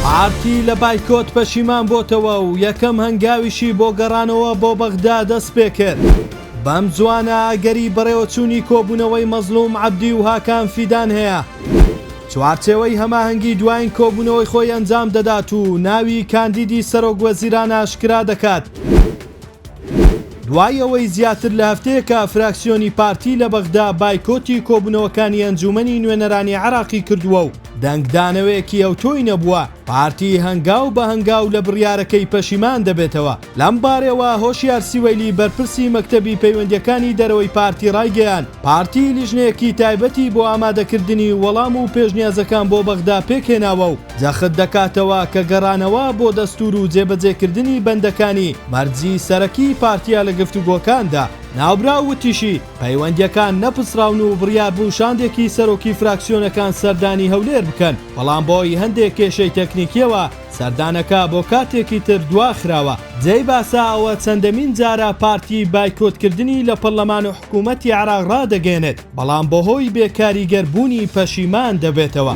پارتی لە بایکۆت پەشیمان بۆتەوە و یەکەم هەنگاویشی بۆ گەڕانەوە بۆ بەغدا دەست پێ کرد. بەم جوانە ئەگەری بەڕێوەچوونی کۆبوونەوەی مەزلوم عەبدی و هاکان فیدان هەیە. چوارچێوەی هەماهەنگی دوایین کۆبوونەوەی خۆی ئەنجام دەدات و ناوی کاندیدی سەرۆکوەزیران ئاشکرا دەکات. دوای ئەوەی زیاتر لە هەفتەیەکە فراکسیۆنی پارتی لە بەغدا بایکۆتی کۆبوونەوەکانی ئەنجومەنی نوێنەرانی عێراقی کردووە و دەنگدانەوەیەکی ئەوتۆی نەبووە. پارتی هەنگاو بە هەنگاو لە بڕیارەکەی پەشیمان دەبێتەوە. لەم بارەوە هۆشیار سیوەیلی بەرپرسی مەکتەبی پەیوەندیەکانی دەرەوەی پارتی ڕایگەیان پارتی لیژنەیەکی تایبەتی بۆ ئامادەکردنی وەڵام و پێشنیازەکان بۆ بەغدا پێکهێناوە و جەخت دەکاتەوە کە گەڕانەوە بۆ دەستور و جێبەجێکردنی بەندەکانی مەرجی سەرەکی پارتیا لە گفتوگۆکاندا. ناوبرا وتیشی پەیوەندیەکان نەپسراون و بڕیار بوو شاندێکی سەرۆکی فراکسیۆنەکان سەردانی هەولێر بکەن، بەڵام بۆی هەندێک کێشەی تەکنیکیەوە سەردانەکە بۆ کاتێکی تر دواخراوە. جێی باسا ئەوە چەندەمین جارە پارتی بایکۆتکردنی لە پەرلەمان و حکوومەتی عێراق ڕادەگەێنێت، بەڵام بەهۆی بێکاریگەربوونی پەشیمان دەبێتەوە.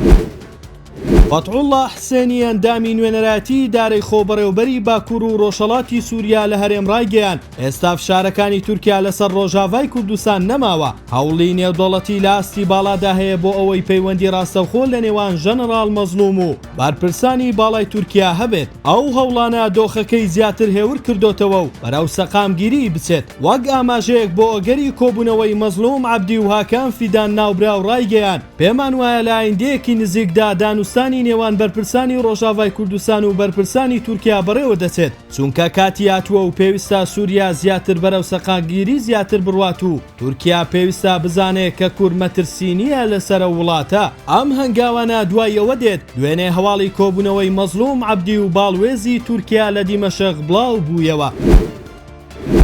فەتحوڵڵا حسێنی ئەندامی نوێنەراتی دارەی خۆبەڕێوەبەری باکوور و ڕۆژهەڵاتی سووریا لە هەرێم ڕایگەیان ئێستا فشارەکانی تورکیا لەسەر ڕۆژاوای کوردستان نەماوە. هەوڵی نێودەوڵەتی لە ئاستی باڵادا هەیە بۆ ئەوەی پەیوەندی ڕاستەوخۆ لە نێوان ژەنەڕاڵ مەزلوم و بەرپرسانی باڵای تورکیا هەبێت. ئەو هەوڵانە دۆخەکەی زیاتر هێور کردوتەوە و بەرەو سەقامگیری بچێت. وەک ئاماژەیەک بۆ ئەگەری کۆبوونەوەی مەزلوم عەبدی و هاکان فیدان ناوبرا و ڕایگەیان پێمان وایە لە ئایندەیەکی نزیکدا دانوستانی نێوان بەرپرسانی ڕۆژاوای کوردستان و بەرپرسانی تورکیا بەڕێوە دەچێت، چونکە کاتی هاتووە و پێویستە سووریا زیاتر بەرەو سەقامگیری زیاتر بڕوات و تورکیا پێویستە بزانێت کە کورد مەترسی نییە لەسەر وڵاتە. ئەم هەنگاوانە دوایەوە دێت دوێنێ هەواڵی کۆبوونەوەی مەزلوم عەبدی و باڵوێزی تورکیا لە دیمەشق بڵاو بوویەوە.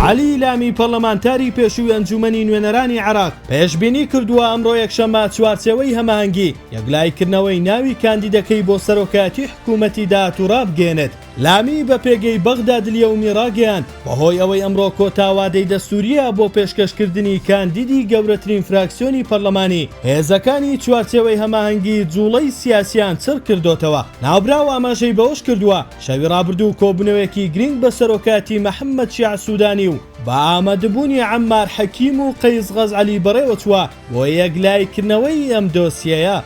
عەلی لامی پەرلەمانتاری پێشووی ئەنجومەنی نوێنەرانی عێراق پێشبینی کردووە ئەمڕۆ یەکشەممە چوارچێوەی هەماهەنگی یەکلایکردنەوەی ناوی کاندیدەکەی بۆ سەرۆکایەتی حکوومەتی داهات و ڕابگەێنێت. لامی بە پێگەی بەغدا دلیەومی ڕاگەیاند بەهۆی ئەوەی ئەمڕۆ کۆتاوادەی دەستوریە بۆ پێشکەشکردنی کاندیدی گەورەترین فراکسیۆنی پەرلەمانی هێزەکانی چوارچێوەی هەماهەنگی جوڵەی سیاسیان چڕ کردوتەوە. ناوبرا و ئاماژەی بەوەش کردووە شەوی ڕابردوو کۆبوونەوەیەکی گرنگ بە سەرۆکایەتی مەحەممەد شیع سوودانی و بە ئامادەبوونی عەمار حەکیم و قەیس غەزعەلی بەڕێوەچووە بۆ یەکلایکردنەوەی ئەم دۆسیەیە.